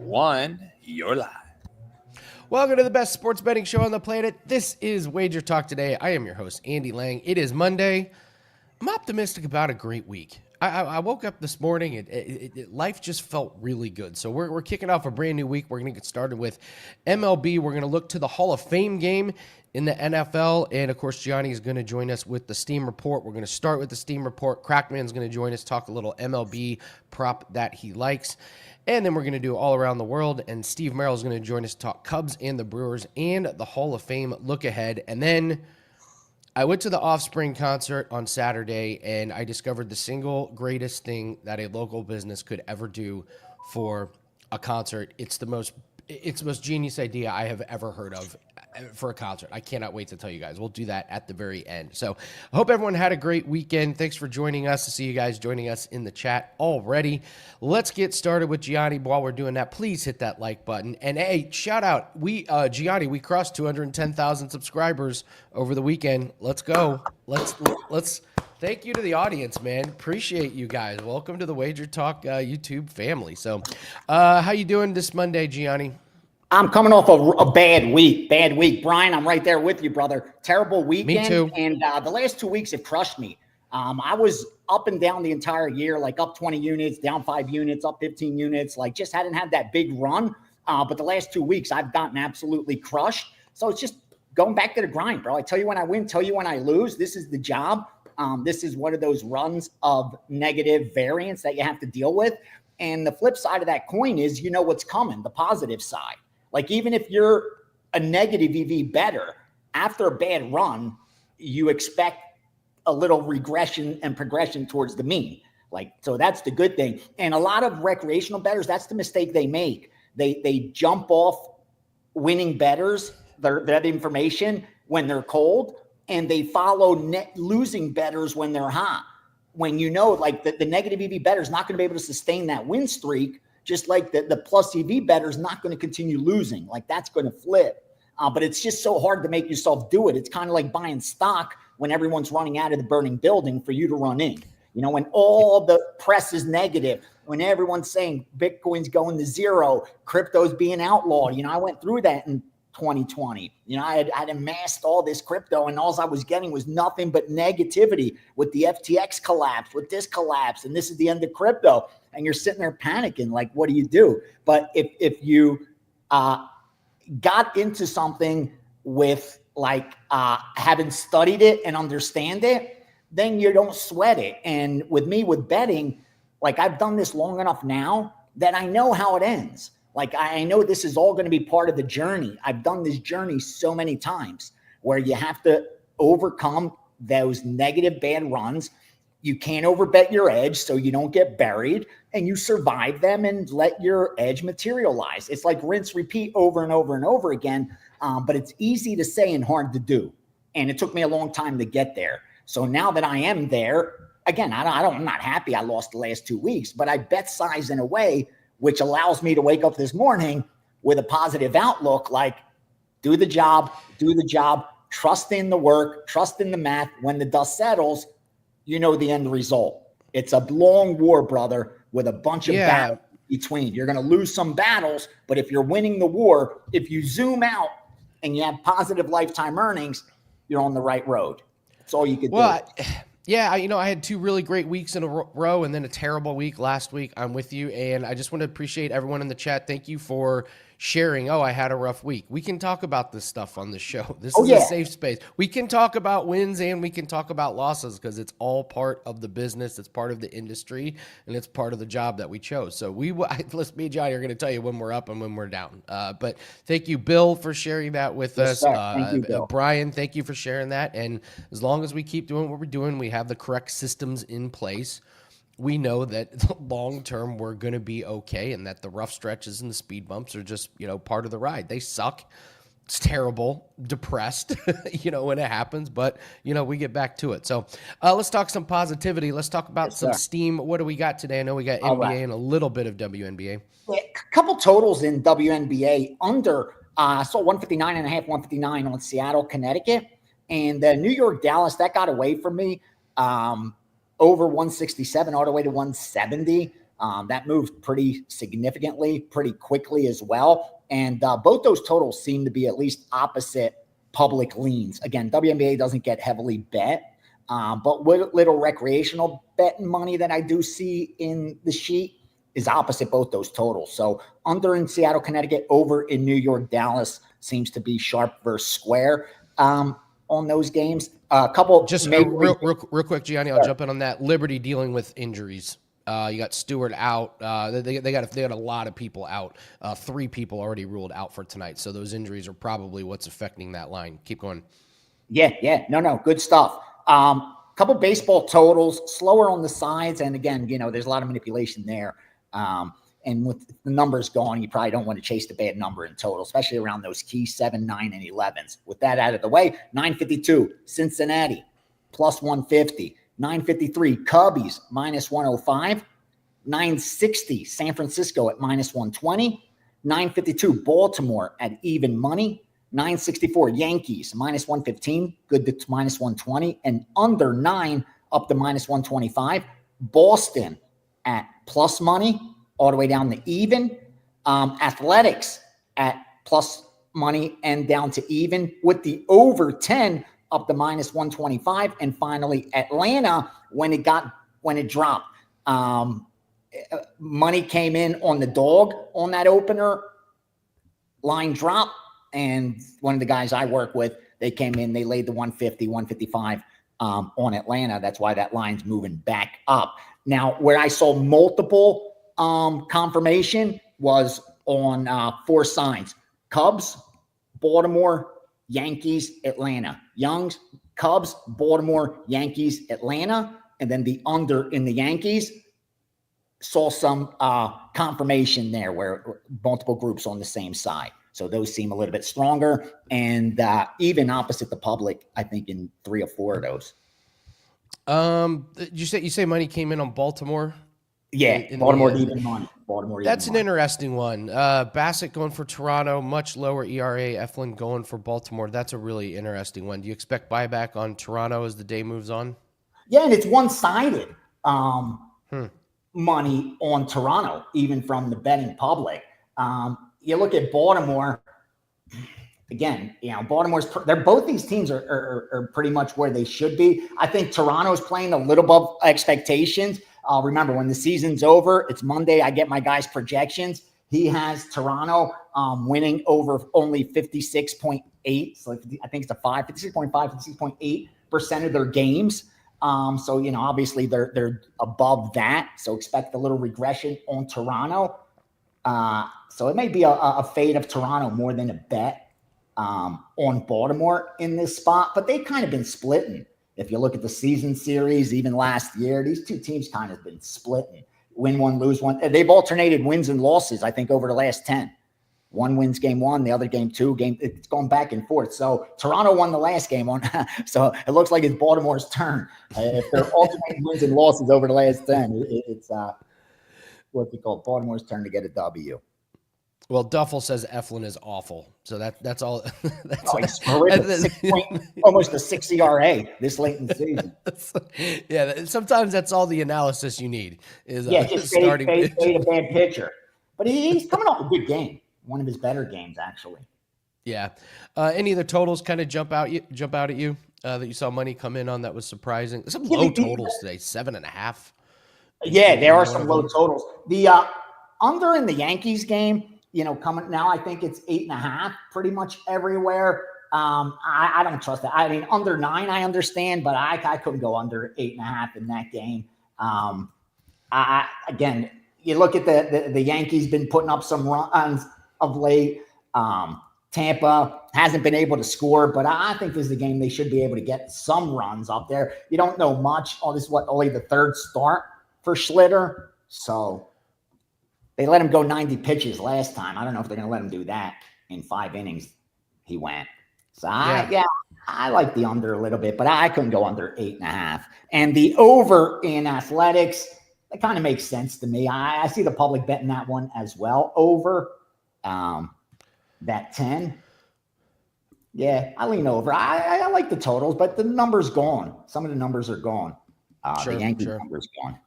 1, you're live. Welcome to the best sports betting show on the planet. This is WagerTalk Today. I am your host, Andy Lang. It is Monday. I'm optimistic about a great week. I woke up this morning, life just felt really good. So we're kicking off a brand new week. We're going to get started with MLB. We're going to look to the Hall of Fame game in the NFL. And, of course, Gianni is going to join us with the Steam Report. We're going to start with the Steam Report. Crackman's going to join us, talk a little MLB prop that he likes. And then we're going to do all around the world. And Steve Merril is going to join us to talk Cubs and the Brewers and the Hall of Fame look ahead. And then I went to the Offspring concert on Saturday, and I discovered the single greatest thing that a local business could ever do for a concert. It's the most genius idea I have ever heard of for a concert. I cannot wait to tell you guys. We'll do that at the very end. So I hope everyone had a great weekend. Thanks for joining us. I see you guys joining us in the chat already. Let's get started with Gianni. While we're doing that, please hit that like button. And hey, shout out. Gianni, we crossed 210,000 subscribers over the weekend. Let's go. Let's thank you to the audience, man. Appreciate you guys. Welcome to the WagerTalk YouTube family. So how you doing this Monday, Gianni? I'm coming off a bad week. Brian, I'm right there with you, brother. Terrible weekend. Me too. And the last 2 weeks have crushed me. I was up and down the entire year, like up 20 units, down 5 units, up 15 units, like just hadn't had that big run. But the last 2 weeks, I've gotten absolutely crushed. So it's just going back to the grind, bro. I tell you when I win, tell you when I lose. This is the job. This is one of those runs of negative variance that you have to deal with. And the flip side of that coin is, you know what's coming, the positive side. Like, even if you're a negative EV better, after a bad run, you expect a little regression and progression towards the mean. Like, so that's the good thing. And a lot of recreational bettors, that's the mistake they make. They jump off winning bettors, that information when they're cold, and they follow losing bettors when they're hot. When you know, like, the negative EV better is not going to be able to sustain that win streak, just like the plus EV better is not going to continue losing. Like, that's going to flip. But it's just so hard to make yourself do it. It's kind of like buying stock when everyone's running out of the burning building for you to run in. You know, when all the press is negative, when everyone's saying Bitcoin's going to zero, crypto's being outlawed. You know, I went through that in 2020. You know, I had amassed all this crypto, and all I was getting was nothing but negativity with the FTX collapse, with this collapse, and this is the end of crypto. And you're sitting there panicking, like, what do you do? But if you got into something with like having studied it and understand it, then you don't sweat it. And with me, with betting, like, I've done this long enough now that I know how it ends. Like, I know this is all going to be part of the journey. I've done this journey so many times where you have to overcome those negative bad runs. You can't overbet your edge so you don't get buried, and you survive them and let your edge materialize. It's like rinse, repeat over and over and over again. But it's easy to say and hard to do. And it took me a long time to get there. So now that I am there, again, I'm not happy I lost the last 2 weeks, but I bet size in a way which allows me to wake up this morning with a positive outlook, like, do the job, trust in the work, trust in the math. When the dust settles, you know the end result. It's a long war, brother, with a bunch of battles between. You're going to lose some battles, but if you're winning the war, if you zoom out and you have positive lifetime earnings, you're on the right road. That's all you could do. Yeah, I had 2 really great weeks in a row and then a terrible week last week. I'm with you, and I just want to appreciate everyone in the chat. Thank you for sharing. Oh, I had a rough week. We can talk about this stuff on the show. This is a safe space. We can talk about wins and we can talk about losses because it's all part of the business. It's part of the industry, and it's part of the job that we chose. So me and Johnny are going to tell you when we're up and when we're down. But thank you, Bill, for sharing that with us. Thank you, Bill. Brian, thank you for sharing that. And as long as we keep doing what we're doing, we have the correct systems in place, we know that long term we're going to be okay, and that the rough stretches and the speed bumps are just, part of the ride. They suck. It's terrible, depressed, when it happens, but, we get back to it. So let's talk some positivity. Let's talk about some steam. What do we got today? I know we got NBA and a little bit of WNBA. Yeah, a couple totals in WNBA under, I saw 159.5, 159 on Seattle, Connecticut, and New York, Dallas, that got away from me. Over 167 all the way to 170. That moved pretty significantly, pretty quickly as well. And both those totals seem to be at least opposite public leans. Again, WNBA doesn't get heavily bet, but what little recreational betting money that I do see in the sheet is opposite both those totals. So under in Seattle, Connecticut, over in New York, Dallas seems to be sharp versus square on those games. A couple just real quick, Gianni, I'll jump in on that. Liberty dealing with injuries. You got Stewart out. They got a lot of people out. 3 people already ruled out for tonight. So those injuries are probably what's affecting that line. Keep going. Yeah. No, good stuff. Couple baseball totals, slower on the sides, and again, there's a lot of manipulation there. And with the numbers going, you probably don't want to chase the bad number in total, especially around those key 7, 9, and 11s. With that out of the way, 952, Cincinnati, plus 150. 953, Cubbies, minus 105. 960, San Francisco at minus 120. 952, Baltimore at even money. 964, Yankees, minus 115, good to minus 120. And under 9, up to minus 125. Boston at plus money, all the way down to even. Athletics at plus money and down to even, with the over 10 up to minus 125. And finally, Atlanta, when it dropped, money came in on the dog on that opener, line drop. And one of the guys I work with, they came in, they laid the 150, 155 on Atlanta. That's why that line's moving back up. Now, where I saw multiple confirmation was on 4 signs: Cubs, Baltimore, Yankees, Atlanta. Young's, Cubs, Baltimore, Yankees, Atlanta. And then the under in the Yankees saw some confirmation there where multiple groups on the same side. So those seem a little bit stronger, and even opposite the public, I think, in 3 or 4 of those. You say money came in on Baltimore? Yeah, Baltimore even money. That's an interesting one. Bassett going for Toronto, much lower ERA. Eflin going for Baltimore. That's a really interesting one. Do you expect buyback on Toronto as the day moves on? Yeah, and it's one-sided money on Toronto, even from the betting public. You look at Baltimore, again, both these teams are pretty much where they should be. I think Toronto's playing a little above expectations. Remember, when the season's over, it's Monday. I get my guy's projections. He has Toronto winning over only 56.8. So I think it's a 56.5, 56.8% of their games. So, obviously they're above that. So expect a little regression on Toronto. So it may be a fade of Toronto more than a bet on Baltimore in this spot, but they've kind of been splitting. If you look at the season series, even last year, these two teams kind of been splitting. Win one, lose one. They've alternated wins and losses, I think, over the last 10. One wins game 1, the other game 2. It's going back and forth. So Toronto won the last game on. So it looks like it's Baltimore's turn. If they're alternating wins and losses over the last 10, it's what's it called? Baltimore's turn to get a W. Well, Duffel says Eflin is awful. So that's all. It's horrific. Almost a 6 ERA this late in the season. Yeah, sometimes that's all the analysis you need is just starting a bad pitcher. But he's coming off a good game. One of his better games, actually. Yeah. Any other totals kind of jump out at you that you saw money come in on that was surprising? Some low totals today, 7.5. Yeah, there are some low totals. The under in the Yankees game, coming now, I think it's 8.5 pretty much everywhere. I don't trust that. I mean, under 9, I understand, but I couldn't go under 8.5 in that game. Again, you look at the Yankees been putting up some runs of late. Tampa hasn't been able to score, but I think this is a game they should be able to get some runs up there. You don't know much. This is only the 3rd start for Schlitter. So they let him go 90 pitches last time. I don't know if they're going to let him do that in 5 innings. He went. So I like the under a little bit, but I couldn't go under 8.5. And the over in athletics, that kind of makes sense to me. I see the public betting that one as well. Over that 10. Yeah, I lean over. I like the totals, but the number's gone. Some of the numbers are gone. The Yankee number's gone.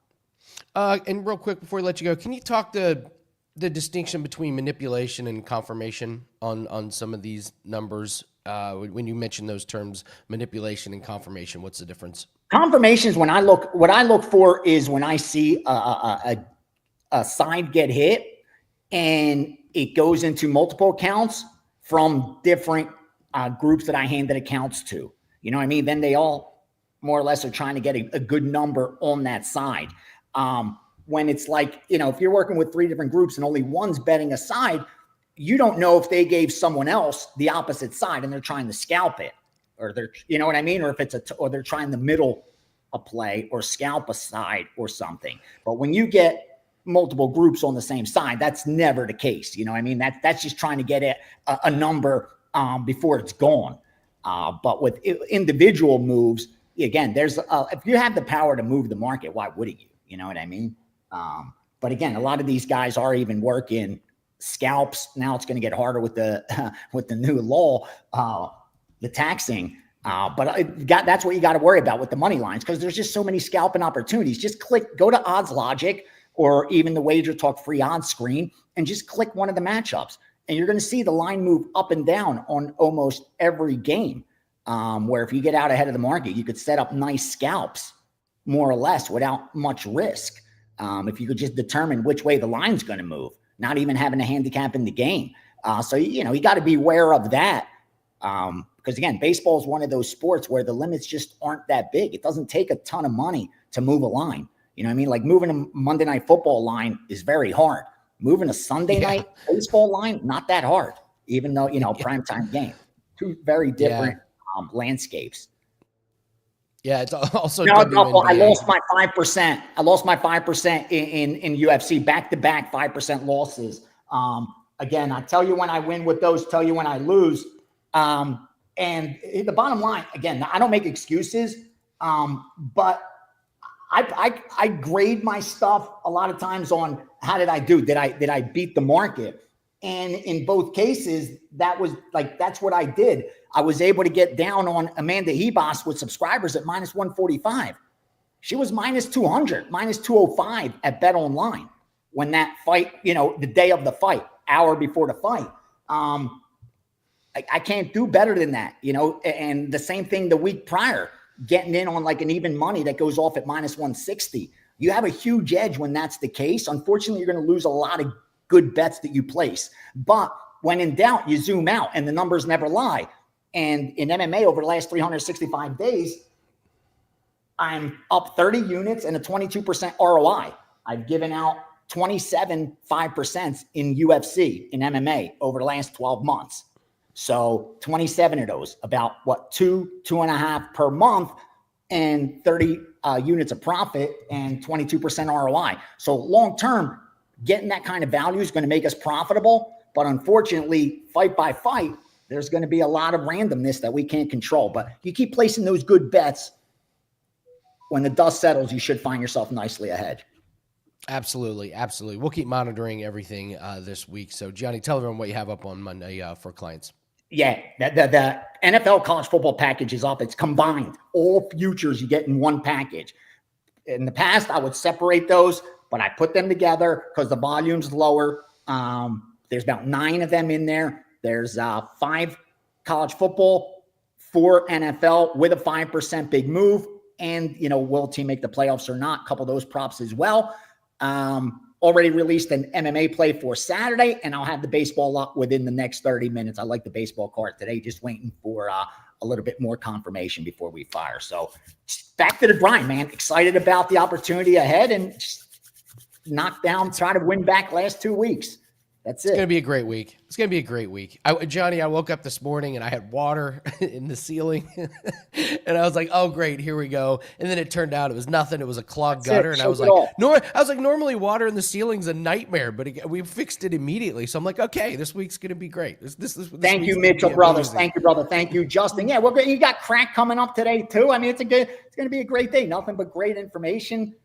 And real quick before we let you go, can you talk the distinction between manipulation and confirmation on some of these numbers? When you mention those terms, manipulation and confirmation, what's the difference? Confirmation is what I look for is when I see a side get hit and it goes into multiple accounts from different groups that I handed accounts to. You know what I mean? Then they all more or less are trying to get a good number on that side. When it's like, if you're working with 3 different groups and only one's betting a side, you don't know if they gave someone else the opposite side and they're trying to scalp it, or you know what I mean? Or if or they're trying to middle a play or scalp a side or something. But when you get multiple groups on the same side, that's never the case. You know what I mean? That's just trying to get a number before it's gone. But with individual moves, again, if you have the power to move the market, why wouldn't you? You know what I mean? But again, a lot of these guys are even working scalps. Now it's going to get harder with the new law, the taxing. But that's what you got to worry about with the money lines, because there's just so many scalping opportunities. Just go to Odds Logic or even the WagerTalk free odds screen and just click one of the matchups. And you're going to see the line move up and down on almost every game, where if you get out ahead of the market, you could set up nice scalps more or less without much risk. If you could just determine which way the line's going to move, not even having a handicap in the game. So, you got to be aware of that. Because again, baseball is one of those sports where the limits just aren't that big. It doesn't take a ton of money to move a line. You know what I mean? Like moving a Monday Night Football line is very hard. Moving a Sunday night baseball line, not that hard, even though, primetime game. 2 very different landscapes. Yeah, it's also I lost my 5%. I lost my 5% in UFC, back-to-back 5% losses. Again, I tell you when I win with those, tell you when I lose. And the bottom line, again, I don't make excuses, but I grade my stuff a lot of times on how did I do? Did I beat the market? And in both cases, that's what I did. I was able to get down on Amanda Hebos with subscribers at minus 145. She was minus 200, minus 205 at Bet Online when that fight, the day of the fight, hour before the fight. I can't do better than that, and the same thing the week prior, getting in on like an even money that goes off at minus 160. You have a huge edge when that's the case. Unfortunately, you're going to lose a lot of good bets that you place. But when in doubt, you zoom out and the numbers never lie. And in MMA over the last 365 days, I'm up 30 units and a 22% ROI. I've given out 27 5% in UFC, in MMA over the last 12 months. So 27 of those, about 2.5 per month, and 30 units of profit and 22% ROI. So long-term, getting that kind of value is going to make us profitable. But unfortunately, fight by fight, there's going to be a lot of randomness that we can't control. But you keep placing those good bets, when the dust settles, you should find yourself nicely ahead. Absolutely. Absolutely. We'll keep monitoring everything this week. So, Gianni, tell everyone what you have up on Monday for clients. Yeah, the NFL college football package is up. It's combined. All futures you get in one package. In the past, I would separate those, but I put them together because the volume's lower. There's about 9 of them in there. There's 5 college football, 4 NFL with a 5% big move. And, will a team make the playoffs or not? A couple of those props as well. Already released an MMA play for Saturday, and I'll have the baseball up within the next 30 minutes. I like the baseball card today, just waiting for a little bit more confirmation before we fire. So back to the grind, man. Excited about the opportunity ahead and just knock down, try to win back last 2 weeks. That's it. It's going to be a great week. It's going to be a great week. Johnny, I woke up this morning and I had water in the ceiling and I was like, oh, great, here we go. And then it turned out it was nothing. It was a clogged gutter. And I was like, normally water in the ceiling's a nightmare, but we fixed it immediately. So I'm like, okay, this week's going to be great. Thank you, Mitchell brothers. Thank you, brother. Thank you, Justin. Yeah, you got Crack coming up today too. I mean, it's going to be a great day. Nothing but great information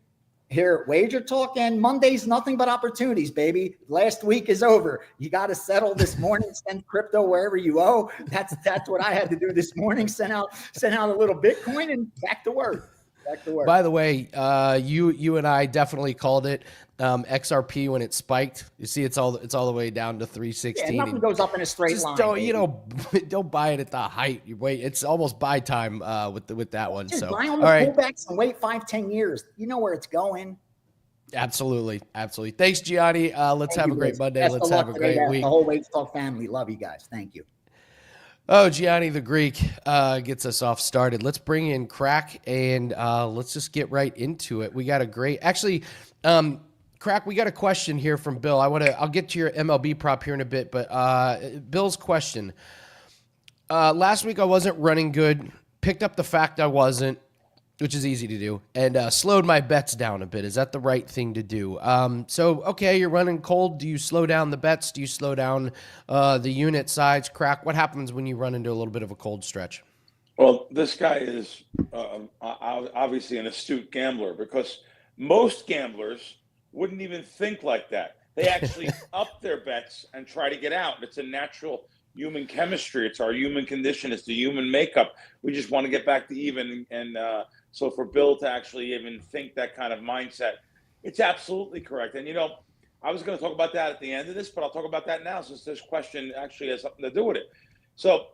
here at Wager Talk, and Monday's nothing but opportunities, baby. Last week is over. You got to settle this morning, send crypto wherever you owe. That's what I had to do this morning. Send out a little Bitcoin and back to work. Back to work. By the way, you and I definitely called it XRP when it spiked. You see, it's all the way down to 316. Yeah, nothing goes up in a straight Just line. don't Baby. don't buy it at the height. You wait, it's almost buy time with that one. Just So buy on the all right, pullbacks and wait 5-10 years. You know where it's going. absolutely. Thanks, Gianni. Let's have a great Monday. Let's have a great week. The whole WagerTalk family. Love you guys. Thank you. Oh, Gianni The Greek gets us off started. Let's bring in Crack and let's just get right into it. We got a great, actually, Crack, we got a question here from Bill. I'll get to your MLB prop here in a bit, but Bill's question. Last week I wasn't running good, picked up the fact I wasn't, which is easy to do, and slowed my bets down a bit. Is that the right thing to do? Okay, you're running cold. Do you slow down the bets? Do you slow down the unit size? Crack, what happens when you run into a little bit of a cold stretch? Well, this guy is obviously an astute gambler, because most gamblers wouldn't even think like that. They actually up their bets and try to get out. It's a natural human chemistry. It's our human condition. It's the human makeup. We just want to get back to even. And so for Bill to actually even think that kind of mindset, it's absolutely correct. And, I was going to talk about that at the end of this, but I'll talk about that now since this question actually has something to do with it. So,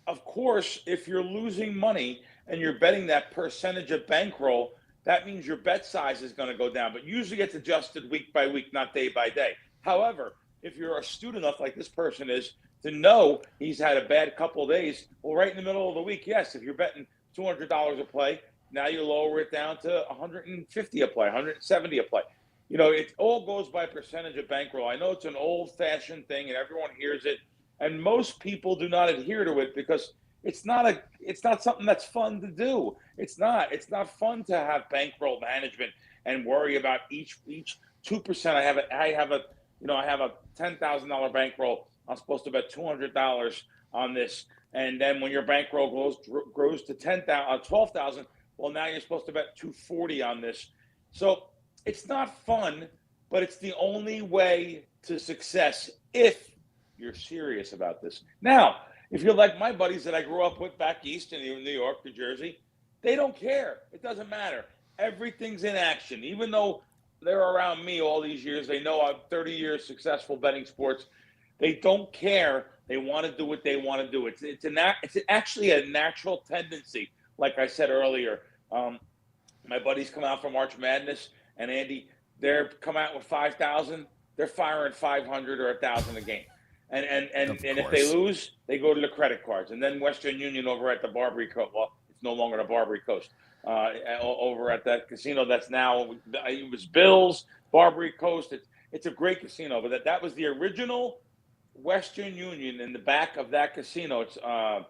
of course, if you're losing money and you're betting that percentage of bankroll, that means your bet size is going to go down. But usually it's adjusted week by week, not day by day. However, if you're astute enough like this person is to know he's had a bad couple of days, well, right in the middle of the week, yes, if you're betting $200 a play, now you lower it down to $150 a play, $170 a play. It all goes by percentage of bankroll. I know it's an old-fashioned thing, and everyone hears it, and most people do not adhere to it because it's not something that's fun to do. It's not fun to have bankroll management and worry about each 2%. I have a $10,000 bankroll. I'm supposed to bet $200 on this, and then when your bankroll grows to $12,000, well, now you're supposed to bet $240 on this. So it's not fun, but it's the only way to success if you're serious about this. Now, if you're like my buddies that I grew up with back east in New York, New Jersey, they don't care. It doesn't matter. Everything's in action. Even though they're around me all these years, they know I'm 30 years successful betting sports. They don't care. They want to do what they want to do. It's actually a natural tendency. Like I said earlier, my buddies come out for March Madness, and Andy, they're come out with 5,000. They're firing 500 or 1,000 a game. And if they lose, they go to the credit cards. And then Western Union over at the Barbary Coast. Well, it's no longer the Barbary Coast. Over at that casino that's now, it was Bill's, Barbary Coast. It's a great casino. But that was the original Western Union in the back of that casino. It's, oh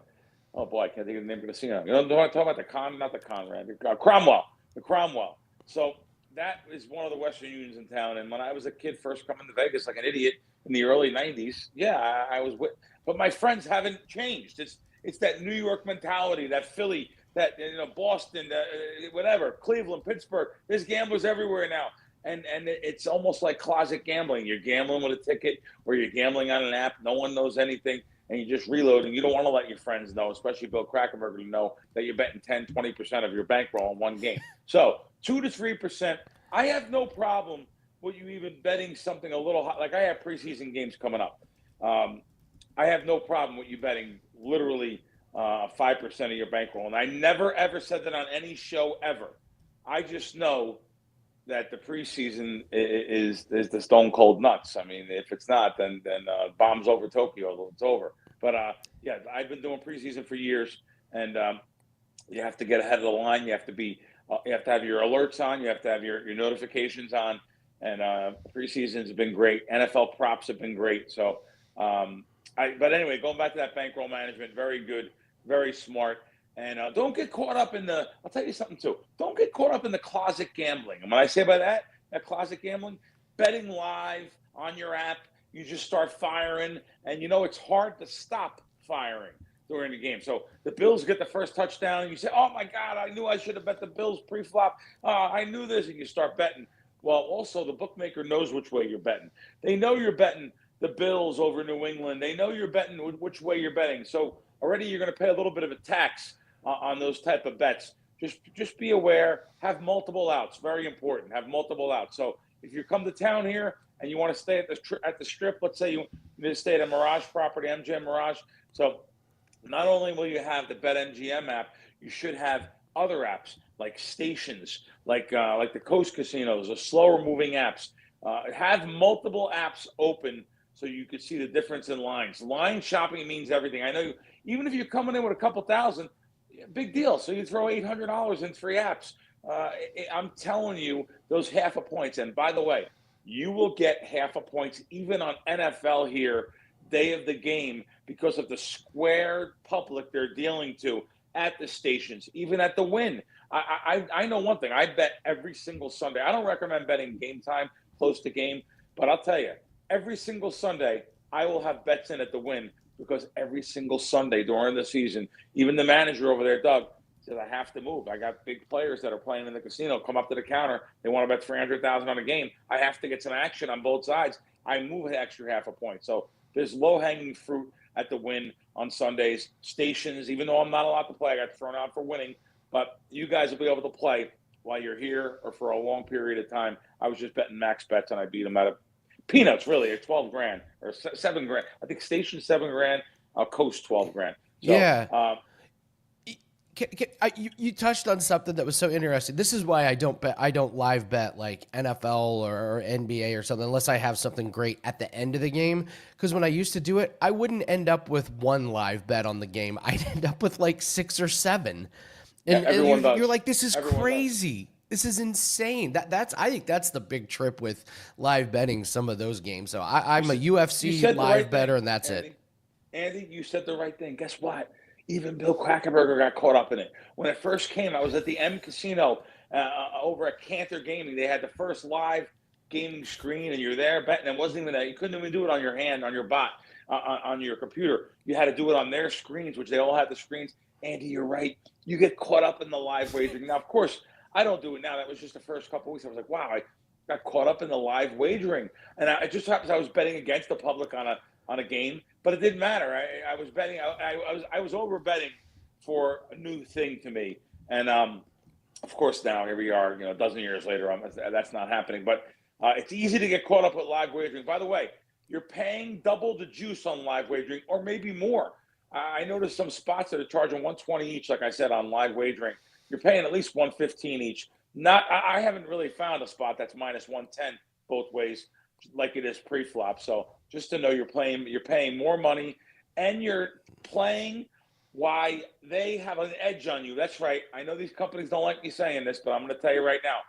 boy, I can't think of the name of the casino. You know what I'm talking about? Cromwell. The Cromwell. So that is one of the Western Unions in town. And when I was a kid first coming to Vegas like an idiot in the early 90s, yeah, I was with, but my friends haven't changed. It's that New York mentality, that Philly, that Boston, whatever, Cleveland, Pittsburgh. There's gamblers everywhere now. And it's almost like closet gambling. You're gambling with a ticket or you're gambling on an app. No one knows anything. And you just reload, and you don't want to let your friends know, especially Bill Krackomberger, to know that you're betting 10, 20% of your bankroll on one game. So 2 to 3%. I have no problem with you even betting something a little hot. Like I have preseason games coming up. I have no problem with you betting literally 5% of your bankroll. And I never, ever said that on any show ever. I just know that the preseason is the stone cold nuts. I mean, if it's not, then bombs over Tokyo, it's over. But yeah, I've been doing preseason for years, and you have to get ahead of the line. You have to have your alerts on. You have to have your notifications on. And preseasons have been great. NFL props have been great. So, but anyway, going back to that bankroll management, very good, very smart. And don't get caught up in I'll tell you something too. Don't get caught up in the closet gambling. And when I say by that closet gambling, betting live on your app, you just start firing. And it's hard to stop firing during the game. So the Bills get the first touchdown and you say, oh my God, I knew I should have bet the Bills pre-flop. I knew this. And you start betting. Well, also the bookmaker knows which way you're betting. They know you're betting the Bills over New England. They know you're betting which way you're betting. So already you're going to pay a little bit of a tax on those type of bets. just be aware. Have multiple outs. Very important. Have multiple outs. So if you come to town here and you want to stay at the strip, let's say you stay at a Mirage property, MGM Mirage. So not only will you have the BetMGM app, you should have other apps like stations, like the Coast Casinos, or slower moving apps. Have multiple apps open so you can see the difference in lines. Line shopping means everything. I know even if you're coming in with a couple thousand, big deal. So you throw $800 in 3 apps. I'm telling you, those half a points. And by the way, you will get half a points even on NFL here, day of the game, because of the square public they're dealing to at the stations, even at the Win. I know one thing. I bet every single Sunday. I don't recommend betting game time, close to game, but I'll tell you, every single Sunday, I will have bets in at the Win, because every single Sunday during the season, even the manager over there, Doug, says, I have to move. I got big players that are playing in the casino, come up to the counter. They want to bet 300,000 on a game. I have to get some action on both sides. I move an extra half a point. So there's low-hanging fruit at the Win on Sundays. Stations, even though I'm not allowed to play, I got thrown out for winning. But you guys will be able to play while you're here or for a long period of time. I was just betting max bets, and I beat them out of peanuts, really, at 12 grand or 7 grand. I think Station 7 grand, Coast 12 grand. So, yeah. You touched on something that was so interesting. This is why I don't live bet like NFL or NBA or something unless I have something great at the end of the game. Because when I used to do it, I wouldn't end up with 1 live bet on the game. I'd end up with like 6 or 7. And, you're like, this is crazy. This is insane. I think that's the big trip with live betting some of those games. So I'm a UFC live better, and that's Andy. it. Andy, you said the right thing. Guess what? Even Bill Krackomberger got caught up in it. When it first came, I was at the M Casino over at Cantor Gaming. They had the first live gaming screen, and you're there betting. It wasn't even that. You couldn't even do it on your hand, on your bot, on your computer. You had to do it on their screens, which they all had the screens. Andy, you're right. You get caught up in the live wagering. Now, of course, I don't do it now. That was just the first couple of weeks. I was like, wow, I got caught up in the live wagering. And it just happens I was betting against the public on a game, but it didn't matter. I was betting. I was over betting for a new thing to me. And of course, now here we are, a dozen years later. That's not happening. But it's easy to get caught up with live wagering. By the way, you're paying double the juice on live wagering, or maybe more. I noticed some spots that are charging $120 each, like I said, on live wagering. You're paying at least $115 each. I haven't really found a spot that's minus $110 both ways, like it is pre-flop. So just to know you're paying more money, and you're playing why they have an edge on you. That's right. I know these companies don't like me saying this, but I'm going to tell you right now.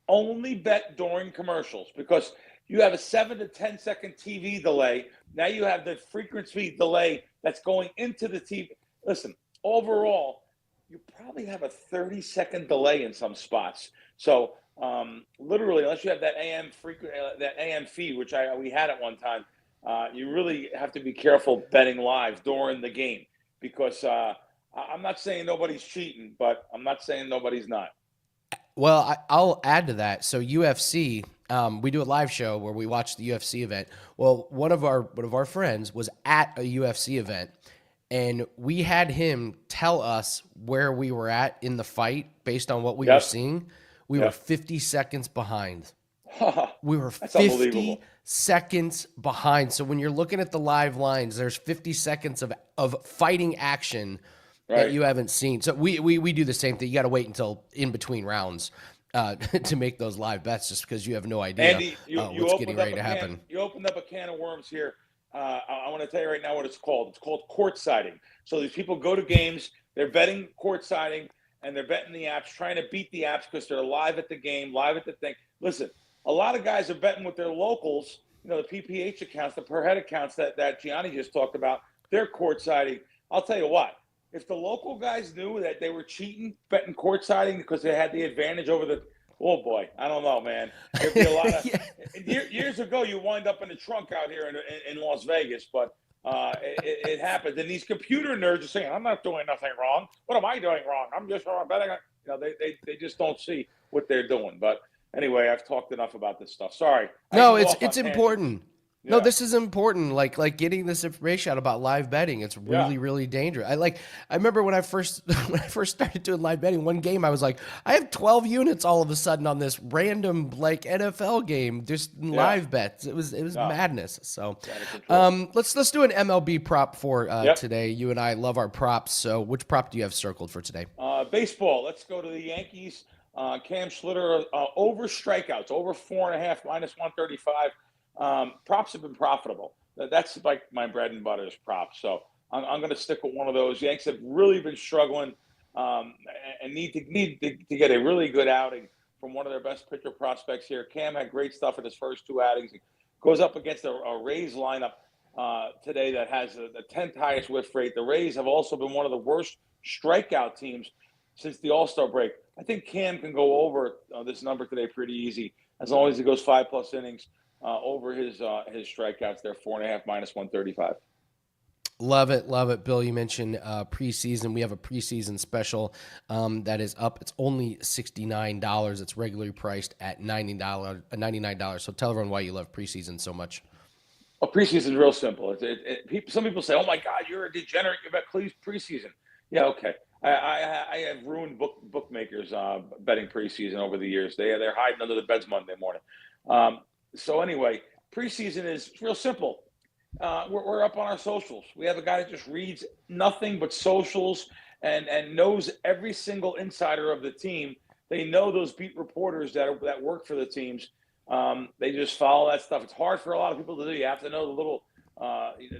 Only bet during commercials, because you have a 7 to 10 second TV delay. Now you have the frequency delay that's going into the TV. Listen, overall, you probably have a 30-second delay in some spots. So literally, unless you have that AM feed, which we had at one time, you really have to be careful betting live during the game, because I'm not saying nobody's cheating, but I'm not saying nobody's not. Well, I'll add to that. So UFC, we do a live show where we watch the UFC event. Well, one of our friends was at a UFC event, and we had him tell us where we were at in the fight based on what we were seeing. We were 50 seconds behind. We were 50 seconds behind. So when you're looking at the live lines, there's 50 seconds of fighting action that you haven't seen. So we do the same thing. You got to wait until in between rounds to make those live bets, just because you have no idea Andy, what's getting ready to happen. You opened up a can of worms here. I want to tell you right now what it's called. It's called courtsiding. So these people go to games, they're betting courtsiding, and they're betting the apps, trying to beat the apps because they're live at the game, live at the thing. Listen, a lot of guys are betting with their locals, the PPH accounts, the per head accounts that Gianni just talked about. They're courtsiding. I'll tell you what. If the local guys knew that they were cheating, betting courtsiding because they had the advantage over the – oh, boy, I don't know, man. There'd be a lot of years ago, you wind up in the trunk out here in Las Vegas, but it happened. And these computer nerds are saying, I'm not doing nothing wrong. What am I doing wrong? I'm just betting. They just don't see what they're doing. But anyway, I've talked enough about this stuff. Sorry. No, it's important. No, Yeah. this is important. Like getting this information out about live betting. It's really, Yeah. really dangerous. I remember when I first when I first started doing live betting, one game I was like, I have 12 units all of a sudden on this random like NFL game, just in Yeah. live bets. It was No. madness. So It's out of control. let's do an MLB prop for Yep. today. You and I love our props. So which prop do you have circled for today? Baseball. Let's go to the Yankees. Cam Schlitter over strikeouts, over 4.5, -135. Props have been profitable. That's like my bread and butter is props. So I'm going to stick with one of those. Yanks have really been struggling and need to get a really good outing from one of their best pitcher prospects here. Cam had great stuff in his first 2 outings. He goes up against a Rays lineup today that has the 10th highest whiff rate. The Rays have also been one of the worst strikeout teams since the All-Star break. I think Cam can go over this number today pretty easy as long as he goes 5+ innings over his strikeouts. They're 4.5 -135. Love it, Bill. You mentioned preseason. We have a preseason special that is up. It's only $69. It's regularly priced at $99. So tell everyone why you love preseason so much. Well, preseason is real simple. Some people say, "Oh my God, you're a degenerate. You bet preseason." Yeah, okay. I have ruined bookmakers betting preseason over the years. They're hiding under the beds Monday morning. So anyway, preseason is real simple. We're up on our socials. We have a guy that just reads nothing but socials and knows every single insider of the team. They know those beat reporters that work for the teams. They just follow that stuff. It's hard for a lot of people to do. You have to know the little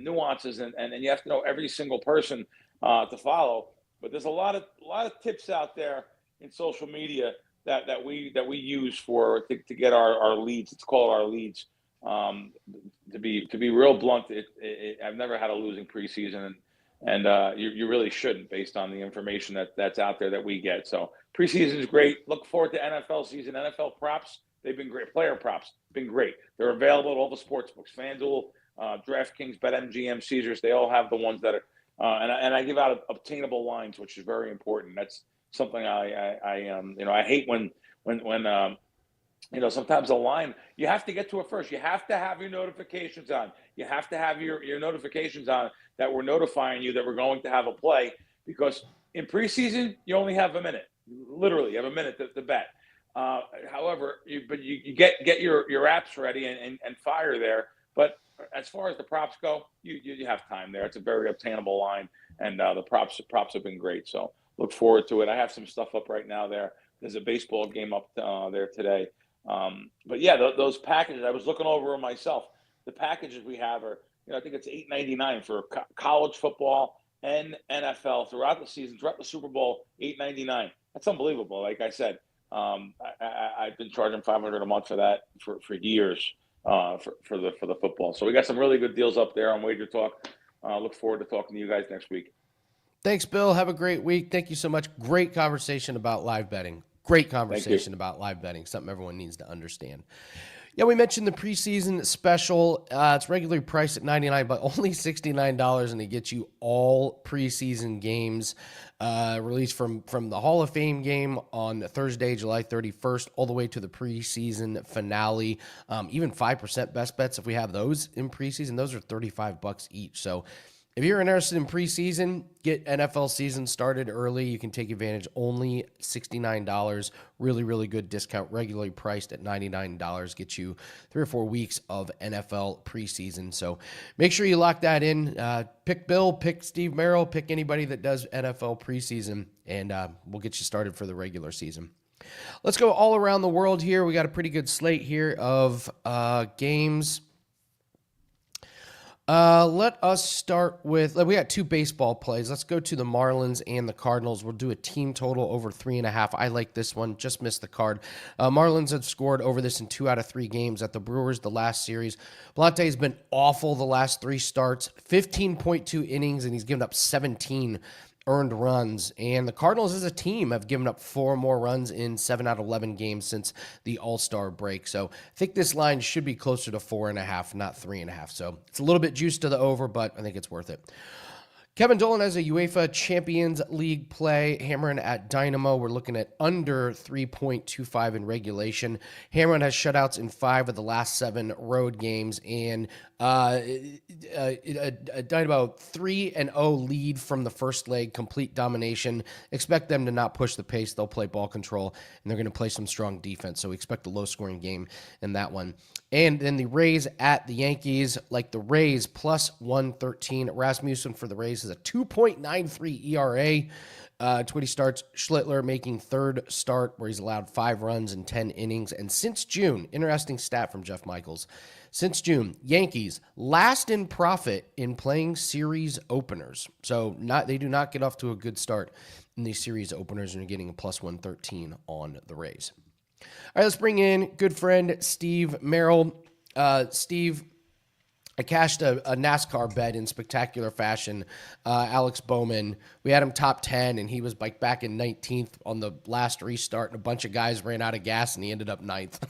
nuances and you have to know every single person to follow. But there's a lot of tips out there in social media that we use to get our leads. It's called our leads. To be real blunt, I've never had a losing preseason, and you really shouldn't, based on the information that's out there that we get. So preseason is great. Look forward to NFL season. NFL props, they've been great. Player props, been great. They're available at all the sports books: FanDuel, DraftKings, BetMGM, Caesars. They all have the ones that are. And I give out obtainable lines, which is very important. That's something I hate when sometimes a line, you have to get to it first. You have to have your notifications on. You have to have your notifications on that we're notifying you that we're going to have a play, because in preseason, you only have a minute. Literally, you have a minute to bet. However, you get your apps ready and fire there. But as far as the props go, you have time there. It's a very obtainable line, and the props have been great. So look forward to it. I have some stuff up right now there. There's a baseball game up there today. But yeah, those packages, I was looking over them myself. The packages we have are, I think it's $8.99 for college football and NFL throughout the season, throughout the Super Bowl. $8.99. That's unbelievable. Like I said, I've been charging $500 a month for that for years. For the football. So we got some really good deals up there on Wager Talk. Look forward to talking to you guys next week. Thanks, Bill. Have a great week. Thank you so much. Great conversation about live betting. Great conversation about live betting. Something everyone needs to understand. Yeah, we mentioned the preseason special. It's regularly priced at $99, but only $69, and it gets you all preseason games released from the Hall of Fame game on Thursday, July 31st, all the way to the preseason finale. Even 5% best bets, if we have those in preseason, those are $35 each. So if you're interested in preseason, get NFL season started early. You can take advantage. Only $69. Really, really good discount. Regularly priced at $99. Gets you 3 or 4 weeks of NFL preseason. So make sure you lock that in. Pick Bill, pick Steve Merril, pick anybody that does NFL preseason, and we'll get you started for the regular season. Let's go all around the world here. We got a pretty good slate here of games. Let us start with, we got 2 baseball plays. Let's go to the Marlins and the Cardinals. We'll do a team total over 3.5. I like this one. Just missed the card. Marlins have scored over this in 2 out of 3 games at the Brewers the last series. Blante has been awful the last 3 starts, 15.2 innings, and he's given up 17 earned runs. And the Cardinals as a team have given up 4 more runs in 7 out of 11 games since the All-Star break. So I think this line should be closer to 4.5, not 3.5. So it's a little bit juiced to the over, but I think it's worth it. Kevin Dolan has a UEFA Champions League play. Hammering at Dynamo. We're looking at under 3.25 in regulation. Hammering has shutouts in 5 of the last 7 road games. And Dynamo 3-0 lead from the first leg. Complete domination. Expect them to not push the pace. They'll play ball control. And they're going to play some strong defense. So we expect a low-scoring game in that one. And then the Rays at the Yankees, like the Rays, plus 113. Rasmussen for the Rays is a 2.93 ERA. 20 starts. Schlittler making third start where he's allowed 5 runs in 10 innings. And since June, interesting stat from Jeff Michaels. Since June, Yankees last in profit in playing series openers. So they do not get off to a good start in these series openers, and are getting a plus 113 on the Rays. All right, let's bring in good friend Steve Merril. Steve, I cashed a NASCAR bet in spectacular fashion. Alex Bowman, we had him top 10, and he was like back in 19th on the last restart, and a bunch of guys ran out of gas, and he ended up 9th.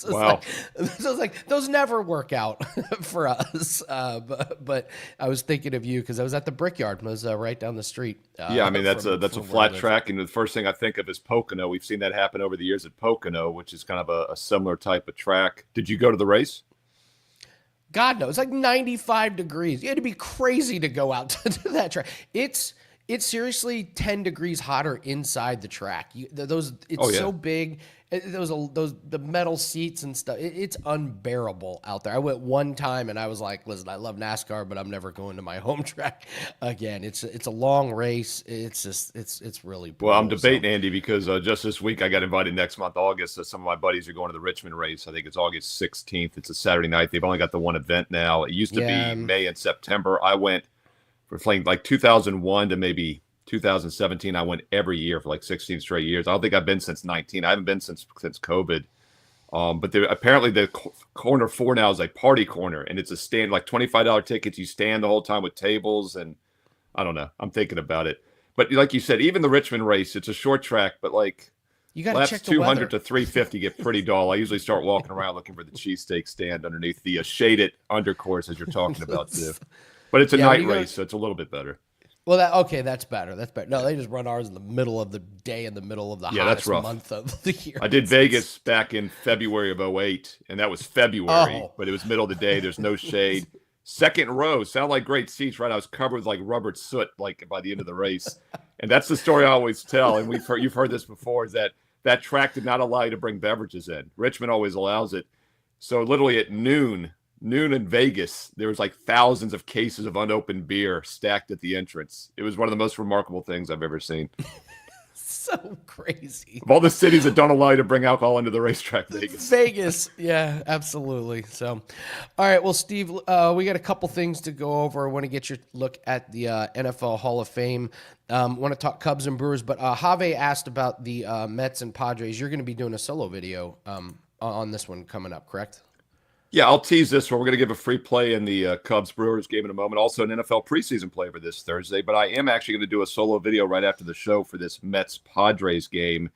Wow. So it's like those never work out for us. But I was thinking of you because I was at the Brickyard. I was right down the street. Yeah, I mean, that's a from flat where I live. track, and the first thing I think of is Pocono. We've seen that happen over the years at Pocono, which is kind of a similar type of track. Did you go to the race? God knows, like 95 degrees. You had to be crazy to go out to that track. It's seriously 10 degrees hotter inside the track. So big. The metal seats and stuff. It's unbearable out there. I went one time and I was like, listen, I love NASCAR, but I'm never going to my home track again. It's a long race. It's really brutal. Well, I'm debating, Andy, because just this week I got invited next month, August. So some of my buddies are going to the Richmond race. I think it's August 16th. It's a Saturday night. They've only got the one event now. It used to be May and September. I went for playing like 2001 to maybe 2017. I went every year for like 16 straight years. I don't think I've been since 19. I haven't been since COVID. But apparently the corner 4 now is a party corner, and it's a stand, like $25 tickets. You stand the whole time with tables, and I don't know. I'm thinking about it. But like you said, even the Richmond race, it's a short track, but like you got to check the 200 weather. to 350 get pretty dull. I usually start walking around looking for the cheesesteak stand underneath the shaded undercourse, as you're talking about too. But it's a night race, so it's a little bit better. Well, that's better. That's better. No, they just run ours in the middle of the day, in the middle of the hottest month of the year. I did Vegas back in February of 2008, and that was February, but it was middle of the day. There's no shade. Second row, sound like great seats, right? I was covered with like rubber soot, like by the end of the race. And that's the story I always tell. And you've heard this before, is that track did not allow you to bring beverages in. Richmond always allows it. So literally at noon in Vegas, there was like thousands of cases of unopened beer stacked at the entrance. It was one of the most remarkable things I've ever seen. So crazy. Of all the cities that don't allow you to bring alcohol into the racetrack, Vegas. Yeah, absolutely. So, all right. Well, Steve, we got a couple things to go over. I want to get your look at the NFL Hall of Fame. Want to talk Cubs and Brewers, but Have asked about the Mets and Padres. You're going to be doing a solo video on this one coming up, correct? Yeah, I'll tease this one. We're going to give a free play in the Cubs-Brewers game in a moment. Also an NFL preseason play for this Thursday. But I am actually going to do a solo video right after the show for this Mets-Padres game.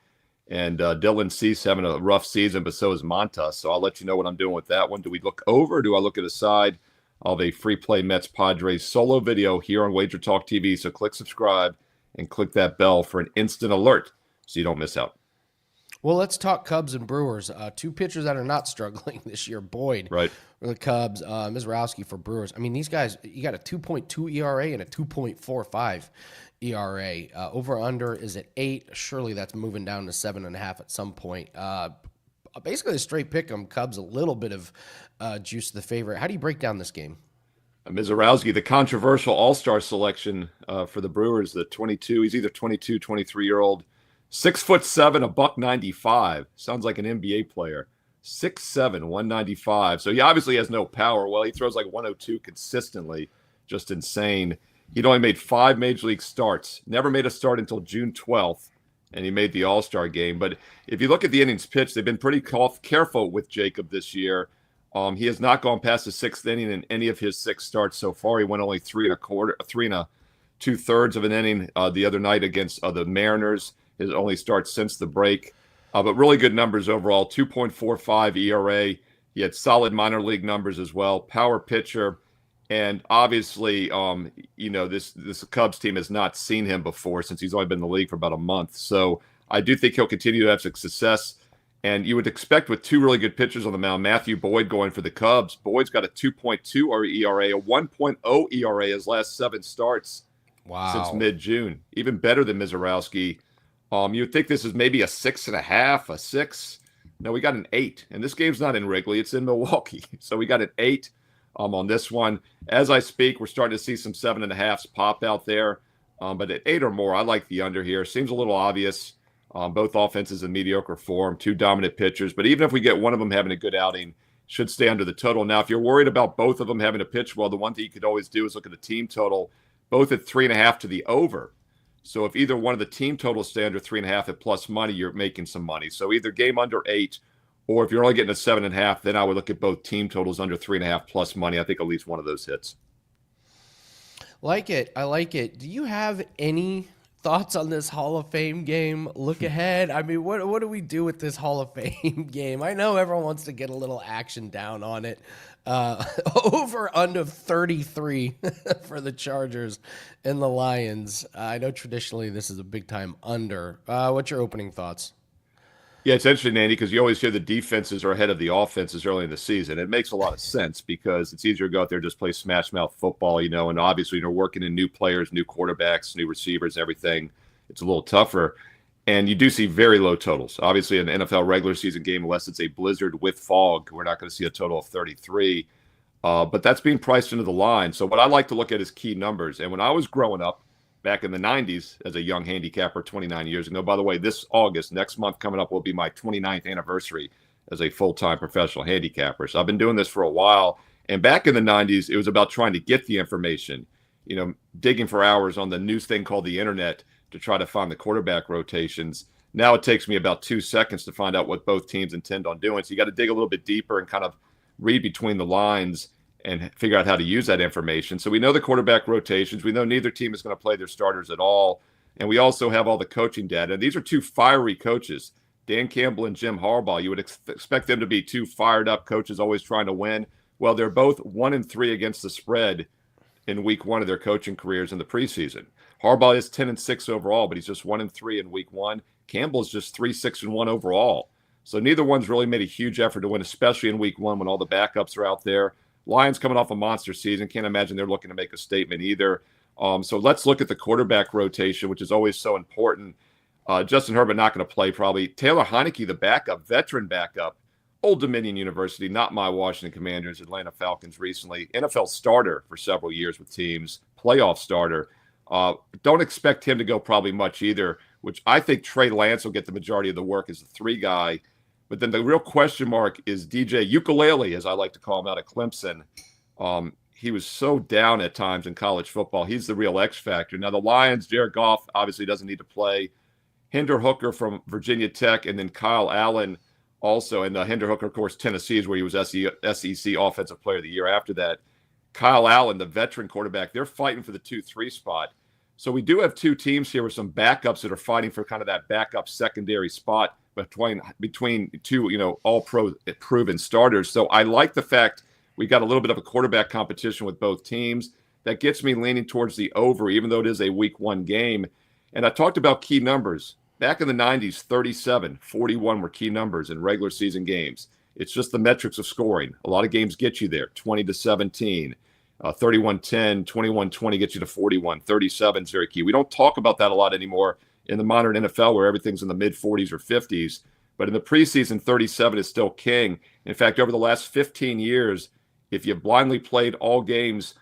And Dylan Cease having a rough season, but so is Montas. So I'll let you know what I'm doing with that one. Do we look over or do I look at a side? I'll have a free play Mets-Padres solo video here on WagerTalk TV. So click subscribe and click that bell for an instant alert so you don't miss out. Well, let's talk Cubs and Brewers. 2 pitchers that are not struggling this year. Boyd for the Cubs, Mizrowski for Brewers. I mean, these guys, you got a 2.2 ERA and a 2.45 ERA. Over-under is at 8. Surely that's moving down to 7.5 at some point. Basically, a straight pick 'em. Cubs, a little bit of juice to the favorite. How do you break down this game? Mizrowski, the controversial all-star selection for the Brewers, the 22, he's either 22, 23-year-old. 6'7", $195. Sounds like an NBA player. 6'7", 195. So he obviously has no power. Well, he throws like 102 consistently. Just insane. He'd only made 5 major league starts. Never made a start until June 12th, and he made the All-Star game. But if you look at the innings pitched, they've been pretty careful with Jacob this year. He has not gone past the 6th inning in any of his 6 starts so far. He went only 3 2/3 of an inning the other night against the Mariners. His only start since the break. But really good numbers overall, 2.45 ERA. He had solid minor league numbers as well. Power pitcher. And obviously, this Cubs team has not seen him before since he's only been in the league for about a month. So I do think he'll continue to have success. And you would expect with two really good pitchers on the mound, Matthew Boyd going for the Cubs. Boyd's got a 2.2 ERA, a 1.0 ERA his last 7 starts since mid-June. Even better than Mizorowski. You would think this is maybe a 6.5, a 6. No, we got an 8. And this game's not in Wrigley. It's in Milwaukee. So we got an 8 on this one. As I speak, we're starting to see some 7.5s pop out there. But at 8 or more, I like the under here. Seems a little obvious. Both offenses in mediocre form, 2 dominant pitchers. But even if we get one of them having a good outing, should stay under the total. Now, if you're worried about both of them having to pitch well, the one thing you could always do is look at the team total, both at 3.5 to the over. So if either one of the team totals stay under 3.5 at plus money, you're making some money. So either game under 8, or if you're only getting a 7.5, then I would look at both team totals under 3.5 plus money. I think at least one of those hits. Like it. I like it. Do you have any thoughts on this Hall of Fame game? Look ahead. I mean, what do we do with this Hall of Fame game? I know everyone wants to get a little action down on it. Over under 33 for the Chargers and the Lions. I know traditionally this is a big time under. What's your opening thoughts? Yeah, it's interesting, Andy, because you always hear the defenses are ahead of the offenses early in the season. It makes a lot of sense because it's easier to go out there and just play smash mouth football, and obviously you're working in new players, new quarterbacks, new receivers, everything. It's a little tougher. And you do see very low totals. Obviously, in an NFL regular season game, unless it's a blizzard with fog, we're not going to see a total of 33. But that's being priced into the line. So what I like to look at is key numbers. And when I was growing up back in the 90s as a young handicapper 29 years ago, by the way, this August, next month coming up, will be my 29th anniversary as a full-time professional handicapper. So I've been doing this for a while. And back in the 90s, it was about trying to get the information, digging for hours on the new thing called the internet to try to find the quarterback rotations. Now it takes me about 2 seconds to find out what both teams intend on doing. So you got to dig a little bit deeper and kind of read between the lines and figure out how to use that information. So we know the quarterback rotations. We know neither team is going to play their starters at all. And we also have all the coaching data. And these are 2 fiery coaches, Dan Campbell and Jim Harbaugh. You would expect them to be 2 fired up coaches always trying to win. Well, they're both 1-3 against the spread in week 1 of their coaching careers in the preseason. Harbaugh is 10-6 overall, but he's just 1-3 in week 1. Campbell's just 3-6-1 overall. So neither one's really made a huge effort to win, especially in week 1 when all the backups are out there. Lions coming off a monster season. Can't imagine they're looking to make a statement either. So let's look at the quarterback rotation, which is always so important. Justin Herbert not going to play probably. Taylor Heineke, the backup, veteran backup, Old Dominion University, not my Washington Commanders, Atlanta Falcons recently. NFL starter for several years with teams, playoff starter. Don't expect him to go probably much either, which I think Trey Lance will get the majority of the work as the 3 guy. But then the real question mark is DJ Ukulele, as I like to call him, out of Clemson. He was so down at times in college football. He's the real X factor. Now, the Lions, Jared Goff obviously doesn't need to play. Hinder Hooker from Virginia Tech, and then Kyle Allen also. And Hinder Hooker, of course, Tennessee is where he was SEC Offensive Player of the Year after that. Kyle Allen, the veteran quarterback, they're fighting for the 2-3 spot. So we do have 2 teams here with some backups that are fighting for kind of that backup secondary spot between 2, all proven starters. So I like the fact we got a little bit of a quarterback competition with both teams. That gets me leaning towards the over, even though it is a week 1 game. And I talked about key numbers. Back in the 90s, 37, 41 were key numbers in regular season games. It's just the metrics of scoring. A lot of games get you there, 20-17. 31-10, 21-20 gets you to 41. 37 is very key. We don't talk about that a lot anymore in the modern NFL where everything's in the mid-40s or 50s. But in the preseason, 37 is still king. In fact, over the last 15 years, if you blindly played all games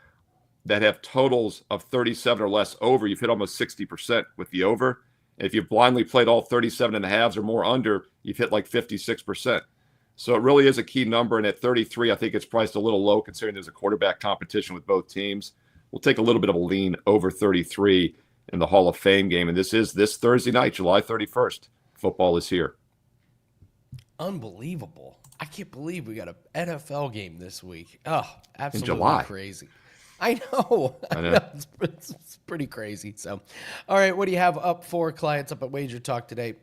that have totals of 37 or less over, you've hit almost 60% with the over. And if you've blindly played all 37 and a halves or more under, you've hit like 56%. So it really is a key number. And at 33, I think it's priced a little low considering there's a quarterback competition with both teams. We'll take a little bit of a lean over 33 in the Hall of Fame game. And this is this Thursday night, July 31st. Football is here. Unbelievable. I can't believe we got an NFL game this week. Oh, absolutely in July. Crazy. I know. It's pretty crazy. So, all right, what do you have up for clients up at WagerTalk today?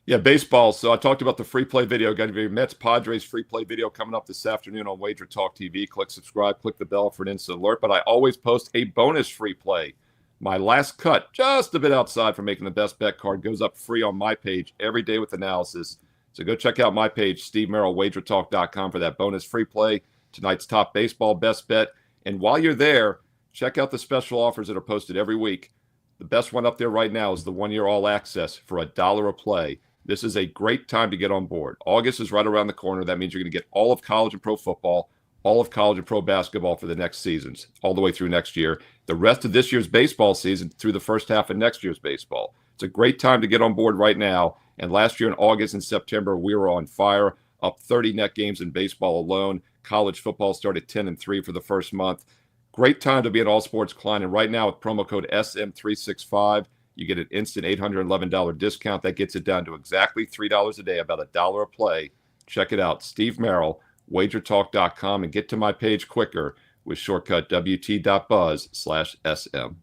Yeah, baseball. So I talked about the free play video. Got to be Mets Padres free play video coming up this afternoon on WagerTalk TV. Click subscribe, click the bell for an instant alert. But I always post a bonus free play. My last cut, just a bit outside from making the best bet card, goes up free on my page every day with analysis. So go check out my page, Steve Merril, WagerTalk.com, for that bonus free play. Tonight's top baseball best bet. And while you're there, check out the special offers that are posted every week. The best one up there right now is the 1-year all access for $1 a play. This is a great time to get on board. August is right around the corner. That means you're going to get all of college and pro football, all of college and pro basketball for the next seasons, all the way through next year. The rest of this year's baseball season through the first half of next year's baseball. It's a great time to get on board right now. And last year in August and September, we were on fire, up 30 net games in baseball alone. College football started 10-3 for the first month. Great time to be an all sports client. And right now with promo code SM365, you get an instant $811 discount. That gets it down to exactly $3 a day, about $1 a play. Check it out. Steve Merril, WagerTalk.com, and get to my page quicker with shortcut WT.buzz/SM.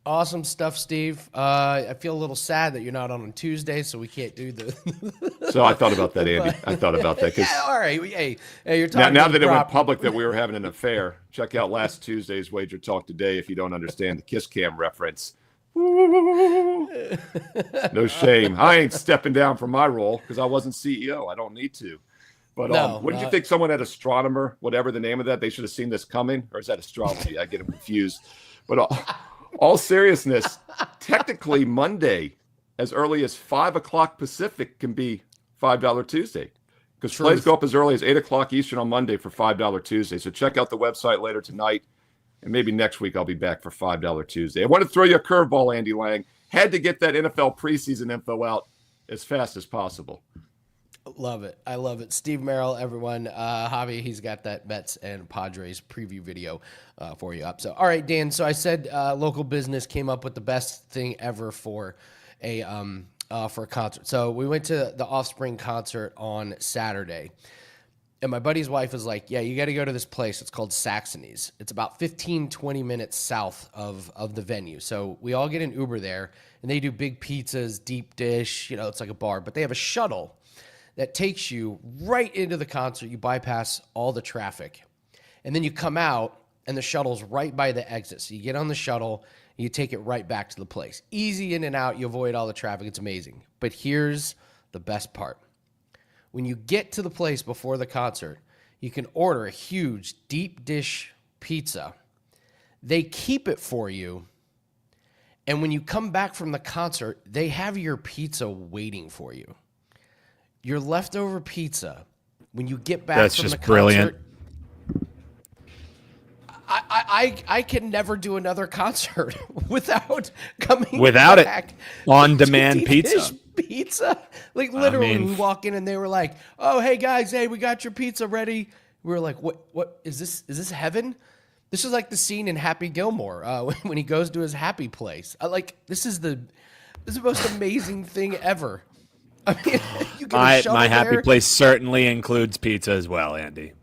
Awesome stuff, Steve. I feel a little sad that you're not on Tuesday, so we can't do the. So I thought about that, Andy. I thought about that. Yeah, all right. Hey, you're talking now that it went public that we were having an affair, check out last Tuesday's Wager Talk Today if you don't understand the Kiss Cam reference. No shame. I ain't stepping down from my role because I wasn't CEO. I don't need to. But wouldn't you think someone at Astronomer, whatever the name of that, they should have seen this coming? Or is that astrology? I get them confused. But all seriousness, technically Monday, as early as 5 o'clock Pacific, can be $5 Tuesday. Because plays go up as early as 8 o'clock Eastern on Monday for $5 Tuesday. So check out the website later tonight. And maybe next week I'll be back for $5 Tuesday. I want to throw you a curveball, Andy Lang. Had to get that NFL preseason info out as fast as possible. Love it. I love it. Steve Merril, everyone. Javi, he's got that Mets and Padres preview video for you up. So, all right, Dan. So I said local business came up with the best thing ever for a concert. So we went to the Offspring concert on Saturday. And my buddy's wife was like, yeah, you got to go to this place. It's called Saxony's. It's about 15, 20 minutes south of the venue. So we all get an Uber there, and they do big pizzas, deep dish. You know, it's like a bar. But they have a shuttle that takes you right into the concert. You bypass all the traffic. And then you come out, and the shuttle's right by the exit. So you get on the shuttle, and you take it right back to the place. Easy in and out. You avoid all the traffic. It's amazing. But here's the best part. When you get to the place before the concert, you can order a huge deep dish pizza. They keep it for you. And when you come back from the concert, they have your pizza waiting for you. Your leftover pizza, when you get back from the concert. That's just brilliant. I can never do another concert without coming back. On demand pizza. Like literally we walk in and they were like, oh, hey guys, hey, we got your pizza ready. We were like, what is this? Is this heaven? This is like the scene in Happy Gilmore when he goes to his happy place. This is the most amazing thing ever. I mean, you get my happy place certainly includes pizza as well, Andy.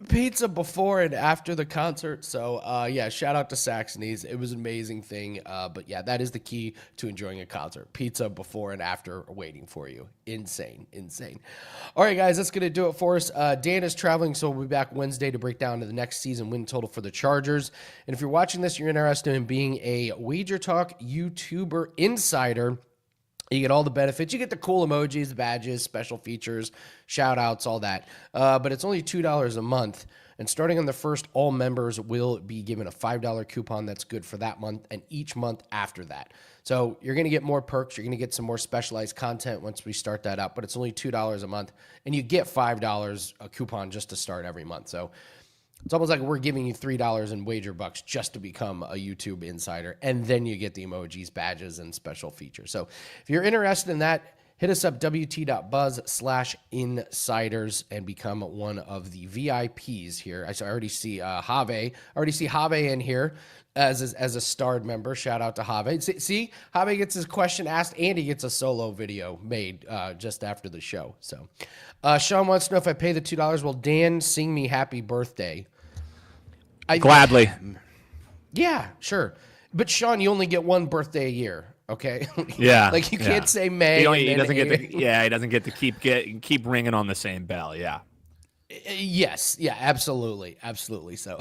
Pizza before and after the concert. So, yeah, shout out to Saxony's. It was an amazing thing. But, yeah, that is the key to enjoying a concert. Pizza before and after waiting for you. Insane. All right, guys, that's going to do it for us. Dan is traveling, so we'll be back Wednesday to break down the next season win total for the Chargers. And if you're watching this, you're interested in being a Wager Talk YouTuber insider, you get all the benefits. You get the cool emojis, the badges, special features, shout-outs, all that. But it's only $2 a month. And starting on the first, all members will be given a $5 coupon that's good for that month and each month after that. So you're going to get more perks. You're going to get some more specialized content once we start that up. But it's only $2 a month. And you get $5 a coupon just to start every month. So it's almost like we're giving you $3 in wager bucks just to become a YouTube insider. And then you get the emojis, badges, and special features. So if you're interested in that, hit us up, wt.buzz/insiders, and become one of the VIPs here. I already see Have in here as a starred member. Shout out to Have. See, Have gets his question asked. Andy gets a solo video made just after the show. So Sean wants to know if I pay the $2, will Dan sing me happy birthday? Gladly. Yeah, sure. But Sean, you only get one birthday a year. Okay. Yeah. Like you yeah. can't say May. He and doesn't then get to, yeah, he doesn't get to keep ringing on the same bell. Yeah. Yes. Yeah, absolutely. Absolutely. So,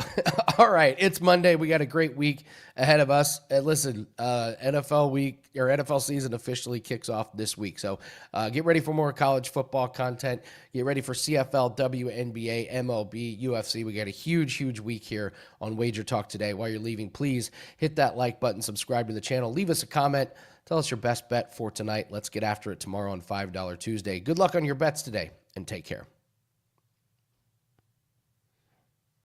all right. It's Monday. We got a great week ahead of us. Listen, NFL week or NFL season officially kicks off this week. So get ready for more college football content. Get ready for CFL, WNBA, MLB, UFC. We got a huge week here on Wager Talk today. While you're leaving, please hit that like button, subscribe to the channel, leave us a comment. Tell us your best bet for tonight. Let's get after it tomorrow on $5 Tuesday. Good luck on your bets today and take care.